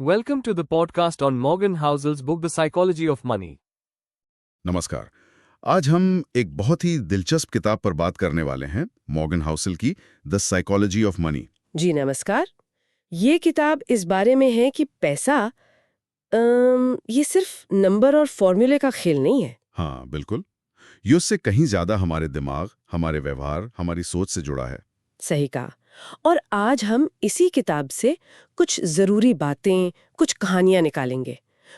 Welcome to the podcast on Morgan Housel's book The Psychology of Money. नमस्कार। आज हम एक बहुत ही दिलचस्प किताब पर बात करने वाले हैं, मॉर्गन हाउसेल की द साइकोलॉजी ऑफ मनी। जी नमस्कार। ये किताब इस बारे में है कि पैसा ये सिर्फ नंबर और फॉर्मूले का खेल नहीं है। हाँ बिल्कुल, ये उससे कहीं ज्यादा हमारे दिमाग, हमारे व्यवहार, हमारी सोच से जुड़ा है। सही कहा। और आज हम इसी किताब से कुछ जरूरी बातें, कुछ कहानियां निकालेंगे।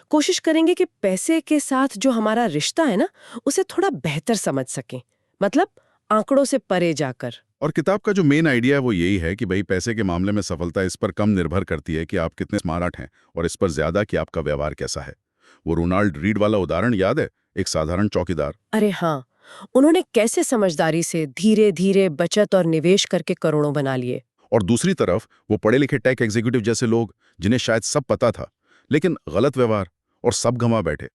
कोशिश करेंगे कि पैसे के साथ जो हमारा रिश्ता है ना, उसे थोड़ा बेहतर समझ सकें, मतलब आंकड़ों से परे जाकर। और किताब का जो मेन आइडिया है वो यही है कि भाई पैसे के मामले में सफलता इस पर कम निर्भर करती है कि आप कितने स्मार्ट हैं, और इस पर ज्यादा कि आपका व्यवहार कैसा है। वो रोनाल्ड रीड वाला उदाहरण याद है, एक साधारण चौकीदार। अरे हाँ, उन्होंने कैसे समझदारी से धीरे धीरे बचत और निवेश करके करोड़ों बना लिए। और दूसरी तरफ वो पढ़े लिखे टेक एग्जीक्यूटिव जैसे लोग, जिन्हें शायद सब पता था लेकिन गलत व्यवहार और सब गंवा बैठे।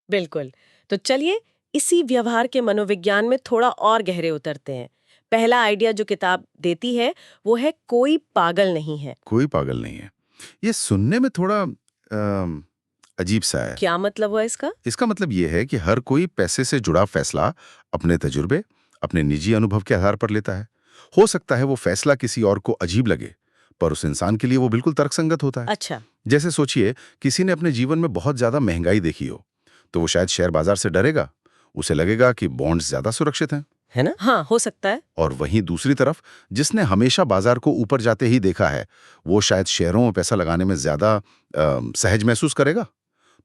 बिल्कुल। तो चलिए इसी व्यवहार के मनोविज्ञान में थोड़ा और गहरे उतरते हैं। पहला आइडिया जो किताब देती है वो है कोई पागल नहीं है। कोई पागल नहीं है। ये सुनने में थोड़ा अजीब सा है। क्या मतलब हुआ इसका? इसका मतलब ये है कि हर कोई पैसे से जुड़ा फैसला अपने तजुर्बे, अपने निजी अनुभव के आधार पर लेता है। हो सकता है वो फैसला किसी और को अजीब लगे, पर उस इंसान के लिए वो बिल्कुल तर्कसंगत होता है। अच्छा। जैसे सोचिए, किसी ने अपने जीवन में बहुत ज्यादा महंगाई देखी हो, तो वो शायद शेयर बाजार से डरेगा। उसे लगेगा कि बॉन्ड्स ज्यादा सुरक्षित हैं। है ना? हाँ, हो सकता है। और वहीं दूसरी तरफ, जिसने हमेशा बाजार को ऊपर जाते ही देखा है, वो शायद शेयरों में पैसा लगाने में ज्यादा सहज महसूस करेगा।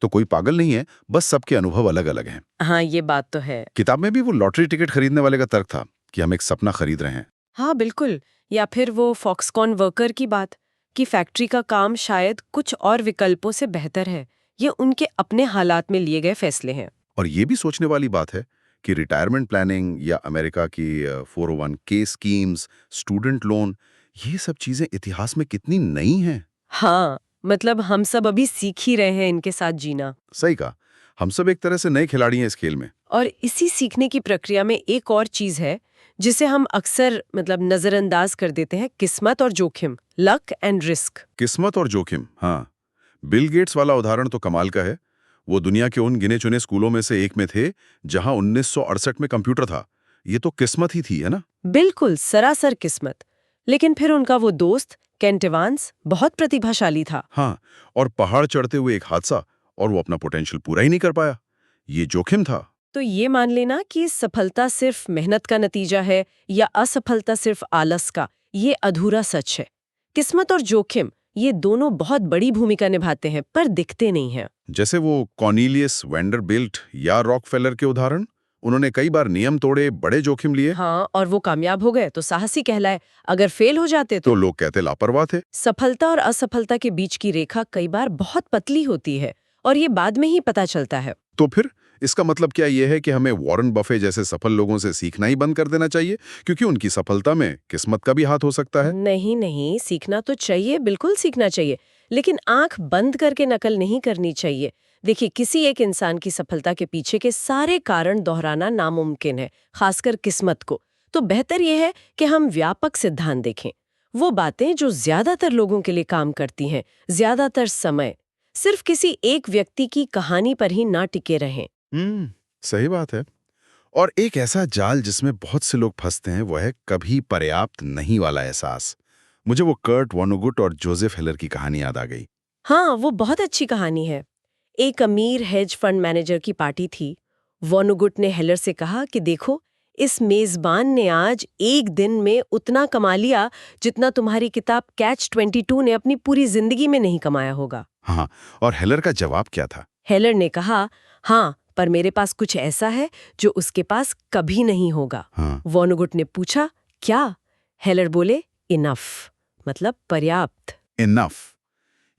तो कोई पागल नहीं है, बस सबके अनुभव अलग अलग हैं। हाँ, ये बात तो है। किताब में भी वो लॉटरी टिकट खरीदने वाले का तर्क था कि हम एक सपना खरीद रहे हैं। हाँ बिल्कुल। या फिर वो फॉक्सकॉन वर्कर की बात कि फैक्ट्री का काम शायद कुछ और विकल्पों से बेहतर है। ये उनके अपने हालात में लिए गए फैसले हैं। और ये भी सोचने वाली बात है कि रिटायरमेंट प्लानिंग या अमेरिका की 401k स्कीम्स, स्टूडेंट लोन, ये सब चीजें इतिहास में कितनी नई हैं। हाँ, मतलब हम सब अभी सीख ही रहे हैं इनके साथ जीना। सही कहा, हम सब एक तरह से नए खिलाड़ी हैं इस खेल में। और इसी सीखने की प्रक्रिया में एक और चीज है जिसे हम अक्सर नजरअंदाज कर देते हैं, किस्मत और जोखिम, लक एंड रिस्क। किस्मत और जोखिम, हाँ। बिल गेट्स वाला उदाहरण तो कमाल का है। वो दुनिया के उन गिने चुने स्कूलों में से एक में थे जहां 1968 में कंप्यूटर था। ये तो किस्मत ही थी, है ना? बिल्कुल सरासर किस्मत। लेकिन फिर उनका वो दोस्त केंट एवांस बहुत प्रतिभाशाली था। हाँ, और पहाड़ चढ़ते हुए एक हादसा, और वो अपना पोटेंशियल पूरा ही नहीं कर पाया। ये जोखिम था। तो ये मान लेना कि सफलता सिर्फ मेहनत का नतीजा है या असफलता सिर्फ आलस का, ये अधूरा सच है। किस्मत और जोखिम ये दोनों बहुत बड़ी भूमिका निभाते हैं, पर दिखते नहीं हैं। जैसे वो कॉर्नेलियस वैंडरबिल्ट या रॉकफेलर के उदाहरण, उन्होंने कई बार नियम तोड़े, बड़े जोखिम लिए। हाँ, और वो कामयाब हो गए तो साहसी कहलाए। अगर फेल हो जाते तो लोग कहते लापरवाह थे। सफलता और असफलता के बीच की रेखा कई बार बहुत पतली होती है, और ये बाद में ही पता चलता है। तो फिर इसका मतलब क्या ये है कि हमें वॉरेन बफे जैसे सफल लोगों से सीखना ही बंद कर देना चाहिए, क्योंकि उनकी सफलता में किस्मत का भी हाथ हो सकता है? नहीं नहीं, सीखना तो चाहिए, बिल्कुल सीखना चाहिए, लेकिन आंख बंद करके नकल नहीं करनी चाहिए। देखिए, किसी एक इंसान की सफलता के पीछे के सारे कारण दोहराना नामुमकिन है, खासकर किस्मत को। तो बेहतर यह है कि हम व्यापक सिद्धांत देखें, वो बातें जो ज्यादातर लोगों के लिए काम करती हैं, ज्यादातर समय। सिर्फ किसी एक व्यक्ति की कहानी पर ही ना टिके रहें। सही बात है। और एक ऐसा जाल जिसमें बहुत से लोग फंसते हैं, वो है कभी पर्याप्त नहीं वाला एहसास। मुझे वो कर्ट वॉनगुट और जोसेफ हेलर की कहानी याद आ गई। हाँ, वो बहुत अच्छी कहानी है। एक अमीर हेज फंड मैनेजर की पार्टी थी। वॉनुगुट ने हेलर से कहा कि देखो, इस मेजबान ने आज एक दिन में उतना कमा लिया जितना तुम्हारी किताब कैच 22 ने अपनी पूरी जिंदगी में नहीं कमाया होगा। हाँ, और हेलर का जवाब क्या था? हेलर ने कहा, हाँ, पर मेरे पास कुछ ऐसा है जो उसके पास कभी नहीं होगा। हाँ। वॉनुगुट ने पूछा, क्या? हेलर बोले, इनफ, मतलब पर्याप्त। इनफ।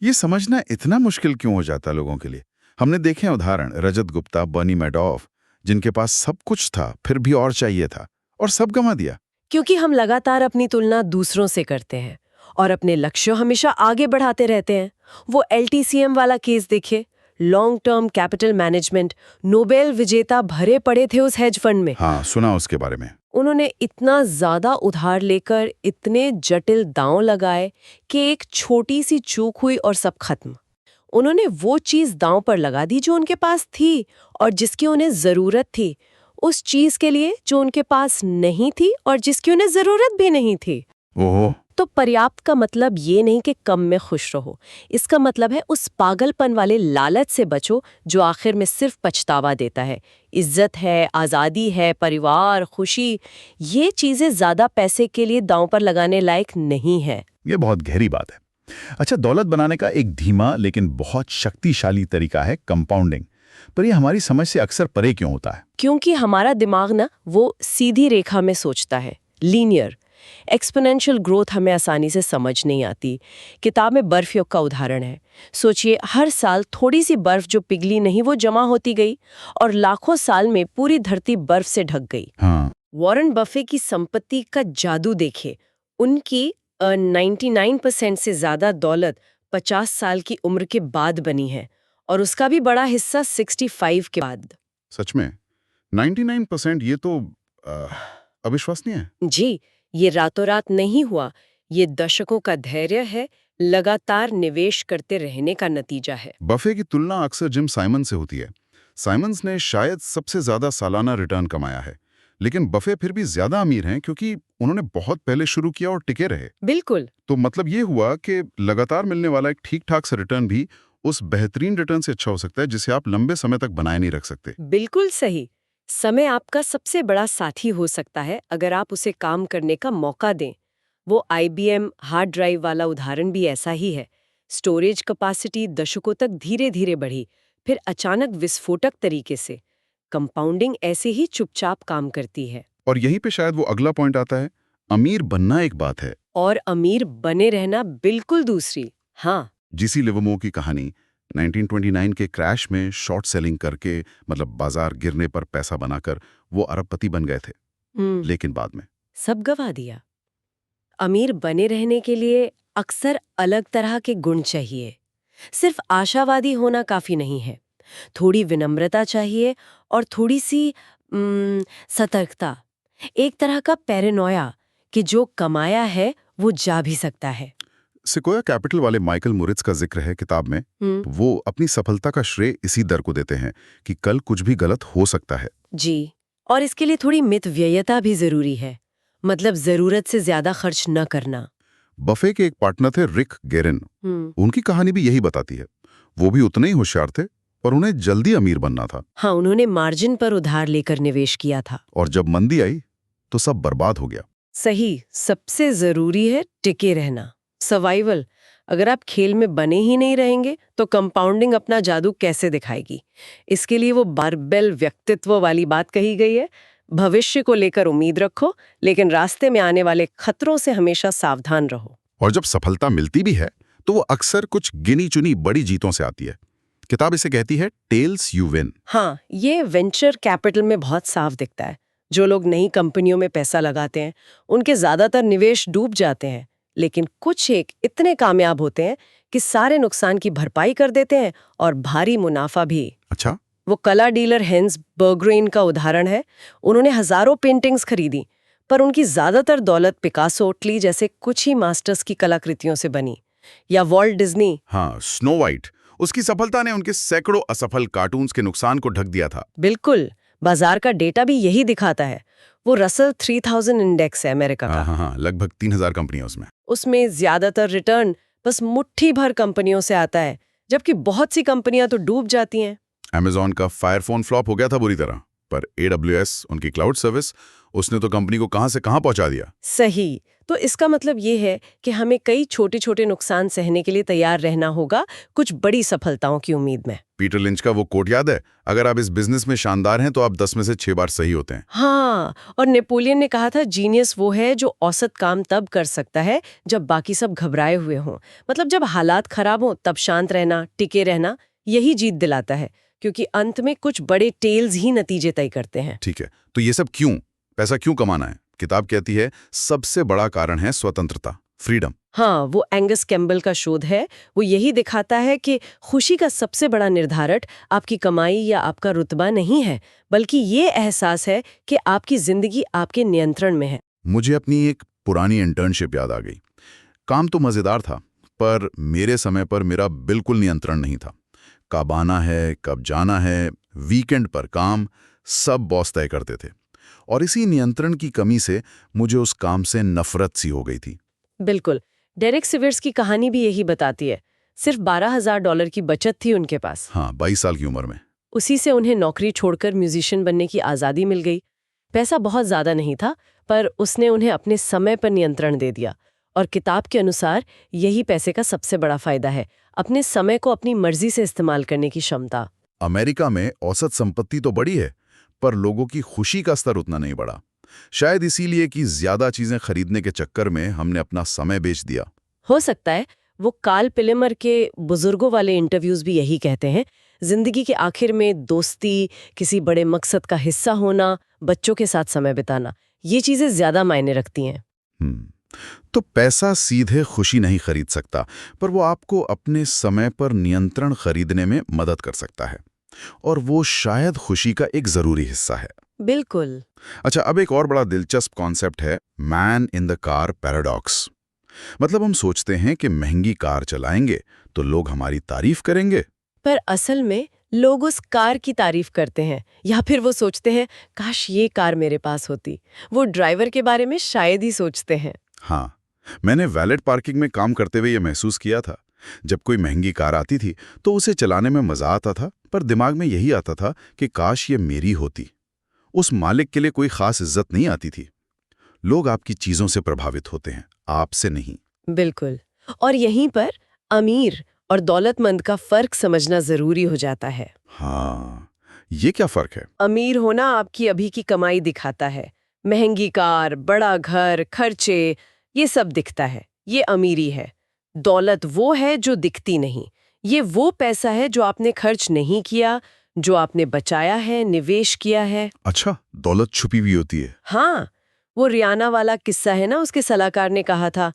ये समझना इतना मुश्किल क्यों हो जाता लोगों के लिए? हमने देखे हैं उदाहरण, रजत गुप्ता, बर्नी मैडॉफ, जिनके पास सब कुछ था फिर भी और चाहिए था, और सब गंवा दिया। क्योंकि हम लगातार अपनी तुलना दूसरों से करते हैं और अपने लक्ष्य हमेशा आगे बढ़ाते रहते हैं। वो LTCM वाला केस देखिए, long term capital management, Nobel विजेता भरे पड़े थे उस हेज फंड में। हाँ, सुना उसके बारे में। उन्होंने इतना ज्यादा उधार लेकर इतने जटिल दांव लगाए कि एक छोटी सी चूक हुई और सब खत्म। उन्होंने वो चीज दांव पर लगा दी जो उनके पास थी और जिसकी उन्हें जरूरत थी, उस चीज के लिए जो उनके पास नहीं थी और जिसकी उन्हें जरूरत भी नहीं थी। ओहो। तो पर्याप्त का मतलब ये नहीं कि कम में खुश रहो, इसका मतलब है उस पागलपन वाले लालच से बचो जो आखिर में सिर्फ पछतावा देता है। इज्जत है, आज़ादी है, परिवार, खुशी, ये चीजें ज्यादा पैसे के लिए दांव पर लगाने लायक नहीं है। ये बहुत गहरी बात है। अच्छा, दौलत बनाने का एक धीमा लेकिन बहुत शक्तिशाली तरीका है कंपाउंडिंग, पर ये हमारी समझ से अक्सर परे क्यों होता है? क्योंकि हमारा दिमाग ना वो सीधी रेखा में सोचता है, लीनियर। एक्सपोनेंशियल ग्रोथ हमें आसानी से समझ नहीं आती। किताब में बर्फ युग का उदाहरण है। सोचिए, हर साल थोड़ी सी बर्फ जो पिघली नहीं वो जमा होती गई और लाखों साल में पूरी धरती बर्फ से ढक गई। हाँ। वॉरेन बफे की संपत्ति का जादू देखे। उनकी 99% से ज्यादा दौलत 50 साल की उम्र के बाद बनी है और उसका भी बड़ा हिस्सा 65 के बाद। सच में 99%? ये तो अविश्वसनीय है। जी, ये रातों रात नहीं हुआ, ये दशकों का धैर्य है, लगातार निवेश करते रहने का नतीजा है। बफे की तुलना अक्सर जिम साइमन से होती है। साइमंस ने शायद सबसे ज्यादा सालाना रिटर्न कमाया है, लेकिन बफे फिर भी ज्यादा अमीर हैं क्योंकि उन्होंने बहुत पहले शुरू किया और टिके रहे। बिल्कुल। तो मतलब ये हुआ कि लगातार मिलने वाला एक ठीक-ठाक सा रिटर्न भी उस बेहतरीन रिटर्न से अच्छा हो सकता है जिसे आप लंबे समय तक बनाए नहीं रख सकते। बिल्कुल सही। समय आपका सबसे बड़ा साथी हो सकता है अगर आप उसे काम करने का मौका दें। वो IBM हार्ड ड्राइव वाला उदाहरण भी ऐसा ही है। स्टोरेज कैपेसिटी दशकों तक धीरे धीरे बढ़ी, फिर अचानक विस्फोटक तरीके से। कंपाउंडिंग ऐसे ही चुपचाप काम करती है। और यहीं पे शायद वो अगला पॉइंट आता है, अमीर बनना एक बात है और अमीर बने रहना बिल्कुल दूसरी। हाँ। जीसी लिवरमोर की कहानी 1929 के क्रैश में शॉर्ट सेलिंग करके, मतलब बाजार गिरने पर पैसा बनाकर वो अरबपति बन गए थे। लेकिन बाद में सब गवा दिया। अमीर बने रहने के लिए अक्सर अलग तरह के गुण चाहिए। सिर्फ आशावादी होना काफी नहीं है। थोड़ी विनम्रता चाहिए और थोड़ी सी सतर्कता, एक तरह का पैरानोया कि जो कमाया है वो जा भी सकता है। सिकोया कैपिटल वाले माइकल मोरित्ज का जिक्र है किताब में। वो अपनी सफलता का श्रेय इसी डर को देते हैं कि कल कुछ भी गलत हो सकता है। जी, और इसके लिए थोड़ी मितव्ययता भी जरूरी है, मतलब जरूरत से ज्यादा खर्च न करना। बफे के एक पार्टनर थे रिक गेरिन। उनकी कहानी भी यही बताती है। वो भी उतने ही होशियार थे, पर उन्हें जल्दी अमीर बनना था। हाँ, उन्होंने मार्जिन पर उधार लेकर निवेश किया था। और जब मंदी आई तो सब बर्बाद हो गया। सही, सबसे जरूरी है टिके रहना, सर्वाइवल। अगर आप खेल में बने ही नहीं रहेंगे तो कंपाउंडिंग अपना जादू कैसे दिखाएगी? इसके लिए वो बारबेल व्यक्तित्व वाली बात कही गई है। भविष्य को लेकर उम्मीद रखो, लेकिन रास्ते में आने वाले खतरों से हमेशा सावधान रहो। और जब सफलता मिलती भी है तो वो अक्सर कुछ गिनी चुनी बड़ी जीतों से आती है। किताब इसे कहती है टेल्स यू विन। हाँ, ये वेंचर कैपिटल में बहुत साफ दिखता है। जो लोग नई कंपनियों में पैसा लगाते हैं उनके ज्यादातर निवेश डूब जाते हैं, लेकिन कुछ एक इतने कामयाब होते हैं कि सारे नुकसान की भरपाई कर देते हैं और भारी मुनाफा भी। अच्छा। वो कला डीलर हेंस बर्गरेन का उदाहरण है। उन्होंने हजारों पेंटिंग्स खरीदी, पर उनकी ज्यादातर दौलत पिकासो, ओटली जैसे कुछ ही मास्टर्स की कलाकृतियों से बनी। या वॉल्ट डिज्नी। हाँ, स्नो वाइट। उसकी सफलता ने उनके सैकड़ों असफल कार्टून्स के नुकसान को ढक दिया था। बिल्कुल, बाजार का डेटा भी यही दिखाता है। वो रसल 3000 इंडेक्स है अमेरिका का। हाँ, लगभग 3000 कंपनियां उसमें। उसमें ज्यादातर रिटर्न बस मुट्ठी भर कंपनियों से आता है, जबकि बहुत सी कंपनियां तो डूब जाती हैं। अमेज़न का फायर फोन फ्लॉप हो गया था बुरी तरह, पर AWS, उनकी क्लाउड सर्विस, उसने तो कंपनी को कहां से कहां पहुंचा दिया। सही। तो इसका मतलब ये है कि हमें कई छोटे छोटे नुकसान सहने के लिए तैयार रहना होगा, कुछ बड़ी सफलताओं की उम्मीद में। पीटर लिंच का वो कोट याद है, अगर आप इस बिजनेस में शानदार हैं तो आप 10 में से 6 बार सही होते हैं। हाँ, और नेपोलियन ने कहा था जीनियस वो है जो औसत काम तब कर सकता है जब बाकी सब घबराए हुए हों। मतलब जब हालात खराब हों तब शांत रहना, टिके रहना, यही जीत दिलाता है, क्योंकि अंत में कुछ बड़े टेल्स ही नतीजे तय करते हैं। ठीक है, तो ये सब क्यों? पैसा क्यों कमाना है? किताब कहती है सबसे बड़ा कारण है स्वतंत्रता, फ्रीडम। हाँ, वो एंगस कैम्बल का शोध है। वो यही दिखाता है कि खुशी का सबसे बड़ा निर्धारक आपकी कमाई या आपका रुतबा नहीं है, बल्कि ये एहसास है कि आपकी जिंदगी आपके नियंत्रण में है। मुझे अपनी एक पुरानी इंटर्नशिप याद आ गई। काम तो मज़ेदार था, पर मेरे समय पर मेरा बिल्कुल नियंत्रण नहीं था। कब आना है, कब जाना है, वीकेंड पर काम, सब बॉस तय करते थे। और इसी नियंत्रण की कमी से मुझे उस काम से नफरत सी हो गई थी। बिल्कुल। डेरेक सिवर्स की कहानी भी यही बताती है। सिर्फ $12,000 की बचत थी उनके पास। हाँ, 22 साल की उम्र में। उसी से उन्हें नौकरी छोड़कर म्यूजिशियन बनने की आज़ादी मिल गई। पैसा बहुत ज़्यादा नहीं था, पर उसने उन्हें अपने समय पर नियंत्रण दे दिया। और किताब के अनुसार यही पैसे का सबसे बड़ा फायदा है, अपने समय को अपनी मर्जी से इस्तेमाल करने की क्षमता। अमेरिका में औसत संपत्ति तो बड़ी है, पर लोगों की खुशी का स्तर उतना नहीं बढ़ा। शायद इसीलिए कि ज्यादा चीजें खरीदने के चक्कर में हमने अपना समय बेच दिया। हो सकता है वो कार्ल पिलेमर के बुजुर्गों वाले इंटरव्यूज भी यही कहते हैं। जिंदगी के आखिर में दोस्ती, किसी बड़े मकसद का हिस्सा होना, बच्चों के साथ समय बिताना, ये चीजें ज्यादा मायने रखती हैं। तो पैसा सीधे खुशी नहीं खरीद सकता, पर वो आपको अपने समय पर नियंत्रण खरीदने में मदद कर सकता है। और वो शायद खुशी का एक जरूरी हिस्सा है। बिल्कुल। अच्छा, अब एक और बड़ा दिलचस्प कॉन्सेप्ट है man in the car paradox. मतलब हम सोचते हैं कि महंगी कार चलाएंगे तो लोग हमारी तारीफ करेंगे, पर असल में लोग उस कार की तारीफ करते हैं, या फिर वो सोचते हैं काश ये कार मेरे पास होती। वो ड्राइवर के बारे में शायद ही सोचते हैं। हाँ, मैंने वैलेट पार्किंग में काम करते हुए ये महसूस किया था। जब कोई महंगी कार आती थी तो उसे चलाने में मजा आता था, पर दिमाग में यही आता था कि काश ये मेरी होती। उस मालिक के लिए कोई खास इज्जत नहीं आती थी। लोग आपकी चीजों से प्रभावित होते हैं, आपसे नहीं। बिल्कुल। और यहीं पर अमीर और दौलतमंद का फर्क समझना जरूरी हो जाता है। हाँ, ये क्या फर्क है? अमीर होना आपकी अभी की कमाई दिखाता है। महंगी कार, बड़ा घर, खर्चे, ये सब दिखता है, ये अमीरी है। दौलत वो है जो दिखती नहीं। ये वो पैसा है जो आपने खर्च नहीं किया, जो आपने बचाया है, निवेश किया है। अच्छा, दौलत छुपी हुई होती है। हाँ, वो रियाना वाला किस्सा है ना, उसके सलाहकार ने कहा था,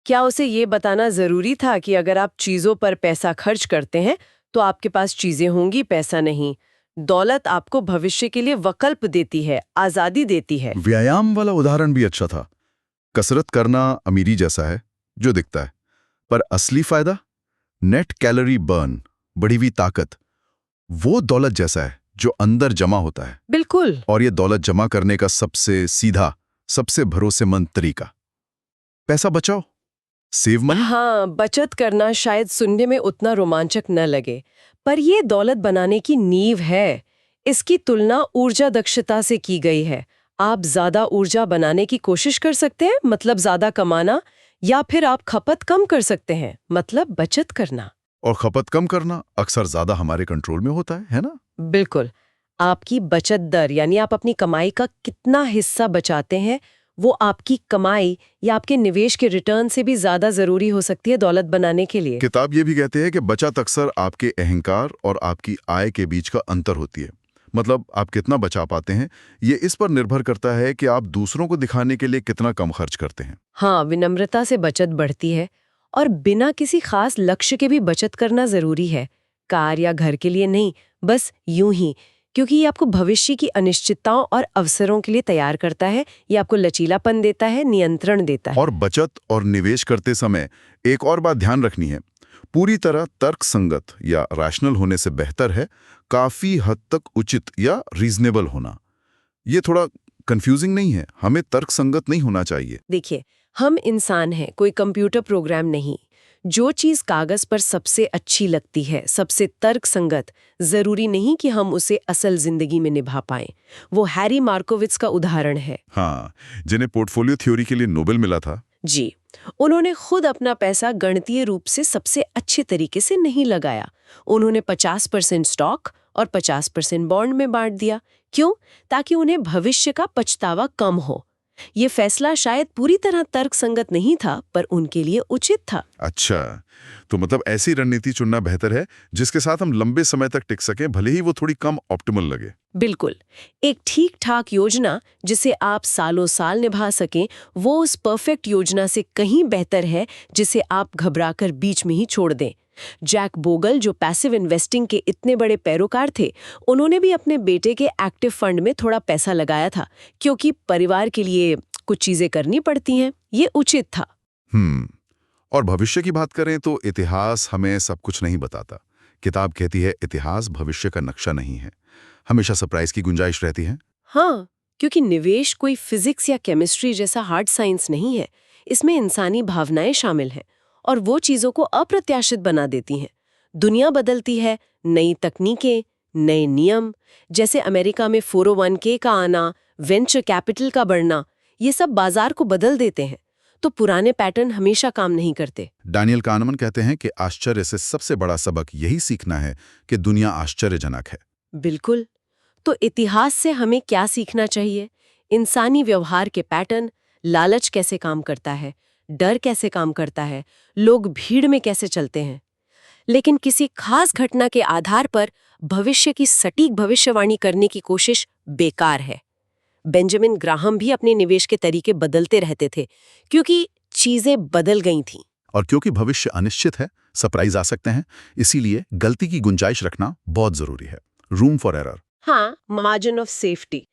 क्या उसे ये बताना जरूरी था कि अगर आप चीजों पर पैसा खर्च करते हैं तो आपके पास चीजें होंगी, पैसा नहीं। दौलत आपको भविष्य के लिए विकल्प देती है, आजादी देती है। व्यायाम वाला उदाहरण भी अच्छा था। कसरत करना अमीरी जैसा है जो दिखता है, पर असली फायदा नेट कैलोरी बर्न, बढ़ी हुई ताकत, वो दौलत जैसा है जो अंदर जमा होता है। बिल्कुल। और ये दौलत जमा करने का सबसे सीधा, सबसे भरोसेमंद तरीका पैसा बचाओ, सेव मनी। हाँ, बचत करना शायद सुनने में उतना रोमांचक न लगे, पर ये दौलत बनाने की नींव है। इसकी तुलना ऊर्जा दक्षता से की गई है। आप ज्यादा ऊर्जा बनाने की कोशिश कर सकते हैं, मतलब ज्यादा कमाना, या फिर आप खपत कम कर सकते हैं, मतलब बचत करना। और खपत कम करना अक्सर ज्यादा हमारे कंट्रोल में होता है ना? बिल्कुल। आपकी बचत दर, यानी आप अपनी कमाई का कितना हिस्सा बचाते हैं, वो आपकी कमाई या आपके निवेश के रिटर्न से भी ज्यादा जरूरी हो सकती है दौलत बनाने के लिए। किताब ये भी कहते हैं कि बचत अक्सर आपके अहंकार और आपकी आय के बीच का अंतर होती है। मतलब आप कितना बचा पाते हैं, ये इस पर निर्भर करता है कि आप दूसरों को दिखाने के लिए कितना कम खर्च करते हैं। हाँ, विनम्रता से बचत बढ़ती है, और बिना किसी खास लक्ष्य के भी बचत करना जरूरी है। कार या घर के लिए नहीं, बस यूं ही, क्योंकि ये आपको भविष्य की अनिश्चितताओं और अवसरों के लिए तैयार करता है। ये आपको लचीलापन देता है, नियंत्रण देता है। और बचत और निवेश करते समय एक और बात ध्यान रखनी है, पूरी तरह तर्कसंगत या रैशनल होने से बेहतर है काफी हद तक उचित या रीजनेबल होना। ये थोड़ा कंफ्यूजिंग नहीं है, हमें तर्कसंगत नहीं होना चाहिए। देखिए, हम इंसान हैं, कोई कंप्यूटर प्रोग्राम नहीं। जो चीज कागज पर सबसे अच्छी लगती है, सबसे तर्कसंगत, जरूरी नहीं कि हम उसे असल जिंदगी में निभा पाएं। वो हैरी मार्कोविट्ज का उदाहरण है। हाँ, जिन्हें पोर्टफोलियो थ्योरी के लिए नोबेल मिला था। जी, उन्होंने खुद अपना पैसा गणितीय रूप से सबसे अच्छे तरीके से नहीं लगाया। उन्होंने 50% स्टॉक और 50% बॉन्ड में बांट दिया। क्यों? ताकि उन्हें भविष्य का पछतावा कम हो। ये फैसला शायद पूरी तरह तर्कसंगत नहीं था, पर उनके लिए उचित था। अच्छा, तो मतलब ऐसी रणनीति चुनना बेहतर है जिसके साथ हम लंबे समय तक टिक सकें, भले ही वो थोड़ी कम ऑप्टिमल लगे। बिल्कुल। एक ठीक-ठाक योजना जिसे आप सालों साल निभा सकें, वो उस परफेक्ट योजना से कहीं बेहतर है जिसे आप घबराकर बीच में ही छोड़ दें। जैक बोगल, जो पैसिव इन्वेस्टिंग के इतने बड़े पैरोकार थे, उन्होंने भी अपने बेटे के एक्टिव फंड में थोड़ा पैसा लगाया था, क्योंकि परिवार के लिए कुछ चीजें करनी पड़ती हैं। ये उचित था। और भविष्य की बात करें तो इतिहास हमें सब कुछ नहीं बताता। किताब कहती है इतिहास भविष्य का नक्शा नहीं है, हमेशा सरप्राइज की गुंजाइश रहती है। हाँ, क्योंकि निवेश कोई फिजिक्स या केमिस्ट्री जैसा हार्ड साइंस नहीं है। इसमें इंसानी भावनाएं शामिल हैं और वो चीजों को अप्रत्याशित बना देती हैं। दुनिया बदलती है, नई तकनीकें, नए नियम, जैसे अमेरिका में 401k का आना, वेंचर कैपिटल का बढ़ना, ये सब बाजार को बदल देते हैं। तो पुराने पैटर्न हमेशा काम नहीं करते। डैनियल कानमन कहते हैं कि आश्चर्य से सबसे बड़ा सबक यही सीखना है कि दुनिया आश्चर्यजनक है। बिल्कुल। तो इतिहास से हमें क्या सीखना चाहिए? इंसानी व्यवहार के पैटर्न, लालच कैसे काम करता है, डर कैसे काम करता है, लोग भीड़ में कैसे चलते हैं। लेकिन किसी खास घटना के आधार पर भविष्य की सटीक भविष्यवाणी करने की कोशिश बेकार है। बेंजामिन ग्राहम भी अपने निवेश के तरीके बदलते रहते थे, क्योंकि चीजें बदल गई थीं। और क्योंकि भविष्य अनिश्चित है, सरप्राइज आ सकते हैं, इसीलिए गलती की गुंजाइश रखना बहुत जरूरी है। Room for error. हाँ, मार्जिन ऑफ सेफ्टी।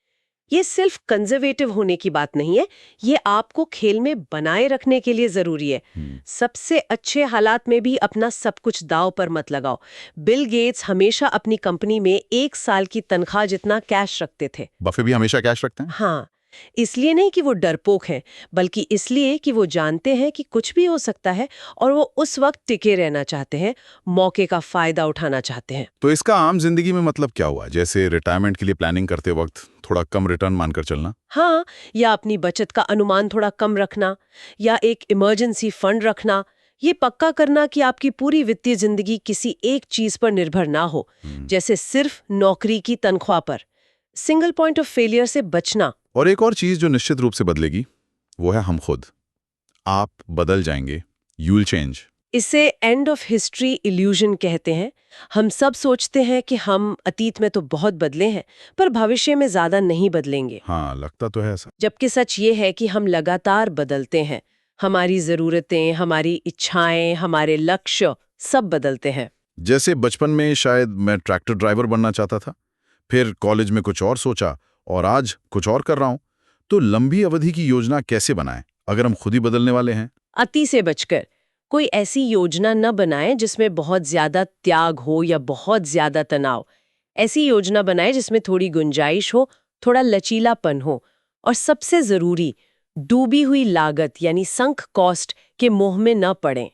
ये सिर्फ कंजर्वेटिव होने की बात नहीं है, ये आपको खेल में बनाए रखने के लिए जरूरी है। सबसे अच्छे हालात में भी अपना सब कुछ दांव पर मत लगाओ। बिल गेट्स हमेशा अपनी कंपनी में 1 साल की तनख्वाह जितना कैश रखते थे। बफे भी हमेशा कैश रखते हैं। हाँ, इसलिए नहीं कि वो डरपोक हैं, बल्कि इसलिए कि वो जानते हैं कि कुछ भी हो सकता है और वो उस वक्त टिके रहना चाहते हैं, मौके का फायदा उठाना चाहते हैं। तो इसका आम जिंदगी में मतलब क्या हुआ? जैसे रिटायरमेंट के लिए प्लानिंग करते वक्त थोड़ा कम रिटर्न मानकर चलना। हाँ, या अपनी बचत का अनुमान थोड़ा कम रखना, या एक इमरजेंसी फंड रखना। ये पक्का करना कि आपकी पूरी वित्तीय जिंदगी किसी एक चीज पर निर्भर ना हो, जैसे सिर्फ नौकरी की तनख्वाह पर। सिंगल पॉइंट ऑफ फेलियर से बचना। और एक और चीज जो निश्चित रूप से बदलेगी वो है हम खुद। आप बदल जाएंगे, यू विल चेंज। इसे एंड ऑफ हिस्ट्री इल्यूजन कहते हैं। हम सब सोचते हैं कि हम अतीत में तो बहुत बदले हैं, पर भविष्य में ज्यादा नहीं बदलेंगे। हाँ, लगता तो है ऐसा। जबकि सच ये है कि हम लगातार बदलते हैं। हमारी जरूरतें, हमारी इच्छाएं, हमारे लक्ष्य सब बदलते हैं। जैसे बचपन में शायद मैं ट्रैक्टर ड्राइवर बनना चाहता था, फिर कॉलेज में कुछ और सोचा और आज कुछ और कर रहा हूं। तो लंबी अवधि की योजना कैसे बनाएं अगर हम खुद ही बदलने वाले हैं? अति से बचकर कोई ऐसी योजना न बनाएं जिसमें बहुत ज्यादा त्याग हो या बहुत ज्यादा तनाव। ऐसी योजना बनाएं जिसमें थोड़ी गुंजाइश हो, थोड़ा लचीलापन हो, और सबसे जरूरी, डूबी हुई लागत यानी संक कॉस्ट के मोह में न पड़ें।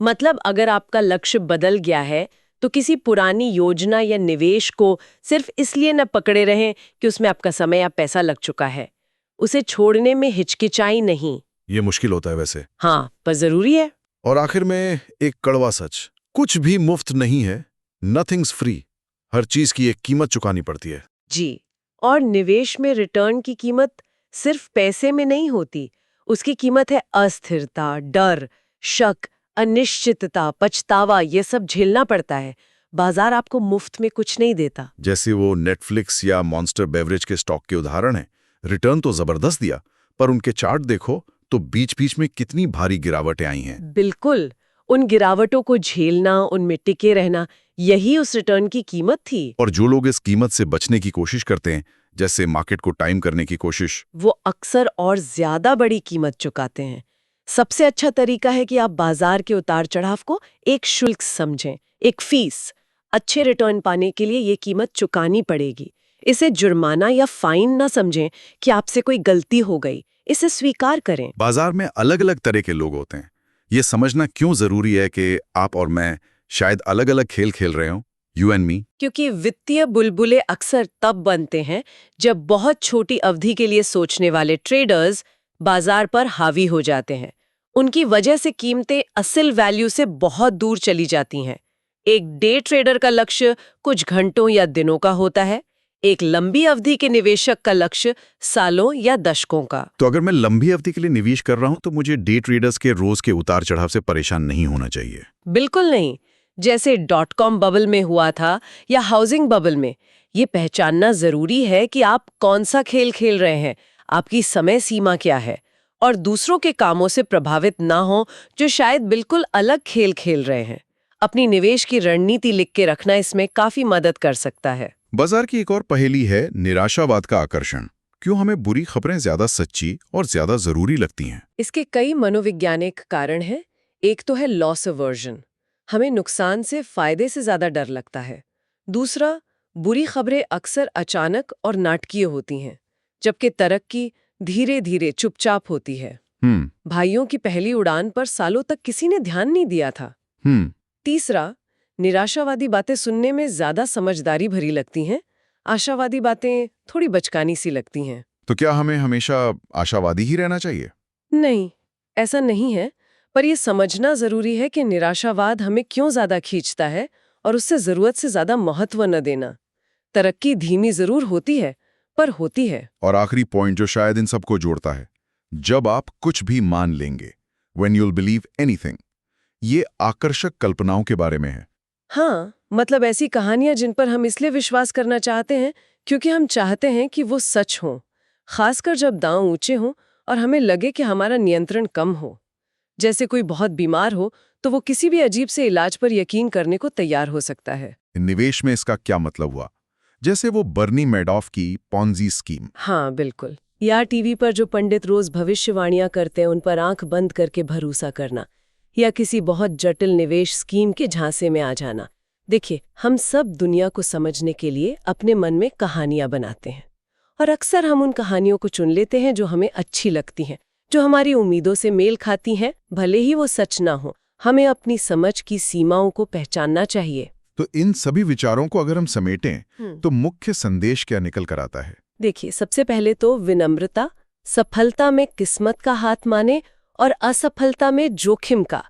मतलब अगर आपका लक्ष्य बदल गया है तो किसी पुरानी योजना या निवेश को सिर्फ इसलिए न पकड़े रहें कि उसमें आपका समय या पैसा लग चुका है। उसे छोड़ने में हिचकिचाई नहीं। ये मुश्किल होता है वैसे। हाँ, पर जरूरी है। और आखिर में एक कड़वा सच, कुछ भी मुफ्त नहीं है, नथिंग्स फ्री। हर चीज की एक कीमत चुकानी पड़ती है। जी, और निवेश में रिटर्न की कीमत सिर्फ पैसे में नहीं होती। उसकी कीमत है अस्थिरता, डर, शक, अनिश्चितता, पछतावा। ये सब झेलना पड़ता है। बाजार आपको मुफ्त में कुछ नहीं देता। जैसे वो नेटफ्लिक्स या मॉन्स्टर बेवरेज के स्टॉक के उदाहरण हैं। रिटर्न तो जबरदस्त दिया, पर उनके चार्ट देखो तो बीच-बीच में कितनी भारी गिरावटें आई हैं। बिल्कुल, उन गिरावटों को झेलना, उनमें टिके रहना, यही उस रिटर्न की कीमत थी। और जो लोग इस कीमत से बचने की कोशिश करते हैं, जैसे मार्केट को टाइम करने की कोशिश, वो अक्सर और ज्यादा बड़ी कीमत चुकाते हैं। सबसे अच्छा तरीका है कि आप बाजार के उतार चढ़ाव को एक शुल्क समझें, एक फीस। अच्छे रिटर्न पाने के लिए ये कीमत चुकानी पड़ेगी। इसे जुर्माना या फाइन ना समझें कि आपसे कोई गलती हो गई। इसे स्वीकार करें। बाजार में अलग-अलग तरह के लोग होते हैं। ये समझना क्यों जरूरी है कि आप और मैं शायद अलग-अलग खेल खेल रहे हों, यू एंड मी। क्योंकि वित्तीय बुलबुले अक्सर तब बनते हैं जब बहुत छोटी अवधि के लिए सोचने वाले ट्रेडर्स बाजार पर हावी हो जाते हैं। उनकी वजह से कीमतें असल वैल्यू से बहुत दूर चली जाती हैं। एक डे ट्रेडर का लक्ष्य कुछ घंटों या दिनों का होता है, एक लंबी अवधि के निवेशक का लक्ष्य सालों या दशकों का। तो अगर मैं लंबी अवधि के लिए निवेश कर रहा हूं तो मुझे डे ट्रेडर्स के रोज के उतार चढ़ाव से परेशान नहीं होना चाहिए। बिल्कुल नहीं। जैसे .com बबल में हुआ था या हाउसिंग बबल में, ये पहचानना जरूरी है कि आप कौन सा खेल खेल रहे हैं, आपकी समय सीमा क्या है, और दूसरों के कामों से प्रभावित ना हो जो शायद बिल्कुल अलग खेल खेल रहे हैं। अपनी निवेश की रणनीति लिख के रखना इसमें काफी मदद कर सकता है। बाजार की एक और पहेली है निराशावाद का आकर्षण। क्यों हमें बुरी खबरें ज्यादा सच्ची और ज्यादा जरूरी लगती हैं? इसके कई मनोवैज्ञानिक कारण हैं। एक तो है लॉस अवर्जन, हमें नुकसान से फायदे से ज्यादा डर लगता है। दूसरा, बुरी खबरें अक्सर अचानक और नाटकीय होती हैं, जबकि तरक्की धीरे धीरे चुपचाप होती है। भाइयों की पहली उड़ान पर सालों तक किसी ने ध्यान नहीं दिया था। तीसरा, निराशावादी बातें सुनने में ज्यादा समझदारी भरी लगती हैं, आशावादी बातें थोड़ी बचकानी सी लगती हैं। तो क्या हमें हमेशा आशावादी ही रहना चाहिए? नहीं, ऐसा नहीं है, पर यह समझना जरूरी है कि निराशावाद हमें क्यों ज्यादा खींचता है और उससे जरूरत से ज्यादा महत्व न देना। तरक्की धीमी जरूर होती है, पर होती है। और आखिरी पॉइंट जो शायद इन सबको जोड़ता है, जब आप कुछ भी मान लेंगे, when you'll believe anything, ये आकर्षक कल्पनाओं के बारे में है। हाँ, मतलब ऐसी कहानियां जिन पर हम इसलिए विश्वास करना चाहते हैं क्योंकि हम चाहते हैं कि वो सच हों, खासकर जब दांव ऊंचे हों और हमें लगे कि हमारा नियंत्रण कम हो। जैसे कोई बहुत बीमार हो तो वो किसी भी अजीब से इलाज पर यकीन करने को तैयार हो सकता है। निवेश में इसका क्या मतलब हुआ? जैसे वो बर्नी मैडॉफ की पॉन्जी स्कीम। हाँ बिल्कुल। या टीवी पर जो पंडित रोज भविष्यवाणियां करते हैं उन पर आंख बंद करके भरोसा करना, या किसी बहुत जटिल निवेश स्कीम के झांसे में आ जाना। देखिए, हम सब दुनिया को समझने के लिए अपने मन में कहानियां बनाते हैं, और अक्सर हम उन कहानियों को चुन लेते हैं जो हमें अच्छी लगती हैं, जो हमारी उम्मीदों से मेल खाती हैं, भले ही वो सच ना हो। हमें अपनी समझ की सीमाओं को पहचानना चाहिए। तो इन सभी विचारों को अगर हम समेटें तो मुख्य संदेश क्या निकल कर आता है? देखिए, सबसे पहले तो विनम्रता, सफलता में किस्मत का हाथ माने और असफलता में जोखिम का।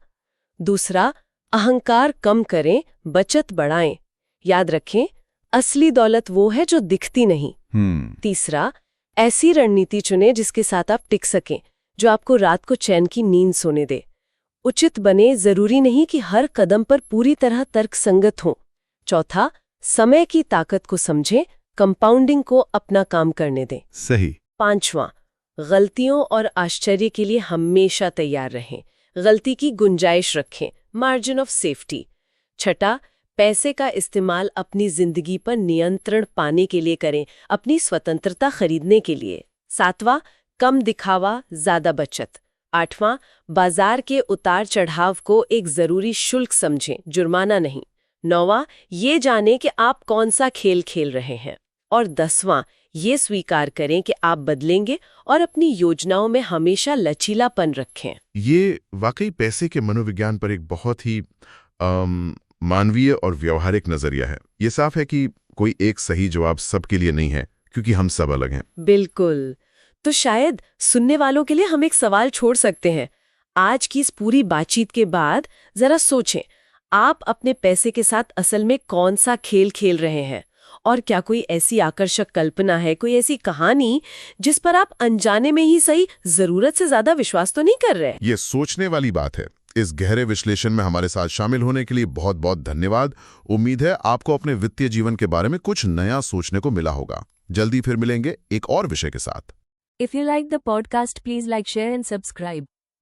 दूसरा, अहंकार कम करें, बचत बढ़ाएं। याद रखें, असली दौलत वो है जो दिखती नहीं। तीसरा, ऐसी रणनीति चुनें जिसके साथ आप टिक सकें, जो आपको रात को चैन की नींद सोने दे। उचित बने, जरूरी नहीं कि हर कदम पर पूरी तरह तर्कसंगत हो। चौथा, समय की ताकत को समझें, कंपाउंडिंग को अपना काम करने दें। सही। पांचवां, गलतियों और आश्चर्य के लिए हमेशा तैयार रहें, गलती की गुंजाइश रखें, मार्जिन ऑफ सेफ्टी। छठा, पैसे का इस्तेमाल अपनी जिंदगी पर नियंत्रण पाने के लिए करें, अपनी स्वतंत्रता खरीदने के लिए। सातवां, कम दिखावा, ज्यादा बचत। आठवां, बाजार के उतार चढ़ाव को एक जरूरी शुल्क समझें, जुर्माना नहीं। नौवां, ये जानें कि आप कौन सा खेल खेल रहे हैं। और 10वां, ये स्वीकार करें कि आप बदलेंगे और अपनी योजनाओं में हमेशा लचीलापन रखें। ये वाकई पैसे के मनोविज्ञान पर एक बहुत ही मानवीय और व्यवहारिक नजरिया है। ये साफ है कि कोई एक सही जवाब सबके लिए नहीं है, क्योंकि हम सब अलग हैं। बिल्कुल। तो शायद सुनने वालों के लिए हम एक सवाल छोड़ सकते हैं। आज की इस पूरी बातचीत के बाद जरा सोचें, आप अपने पैसे के साथ असल में कौन सा खेल खेल रहे हैं? और क्या कोई ऐसी आकर्षक कल्पना है, कोई ऐसी कहानी जिस पर आप अनजाने में ही सही जरूरत से ज्यादा विश्वास तो नहीं कर रहे? ये सोचने वाली बात है। इस गहरे विश्लेषण में हमारे साथ शामिल होने के लिए बहुत बहुत धन्यवाद। उम्मीद है आपको अपने वित्तीय जीवन के बारे में कुछ नया सोचने को मिला होगा। जल्दी फिर मिलेंगे एक और विषय के साथ। If you like the podcast, please like, share and subscribe.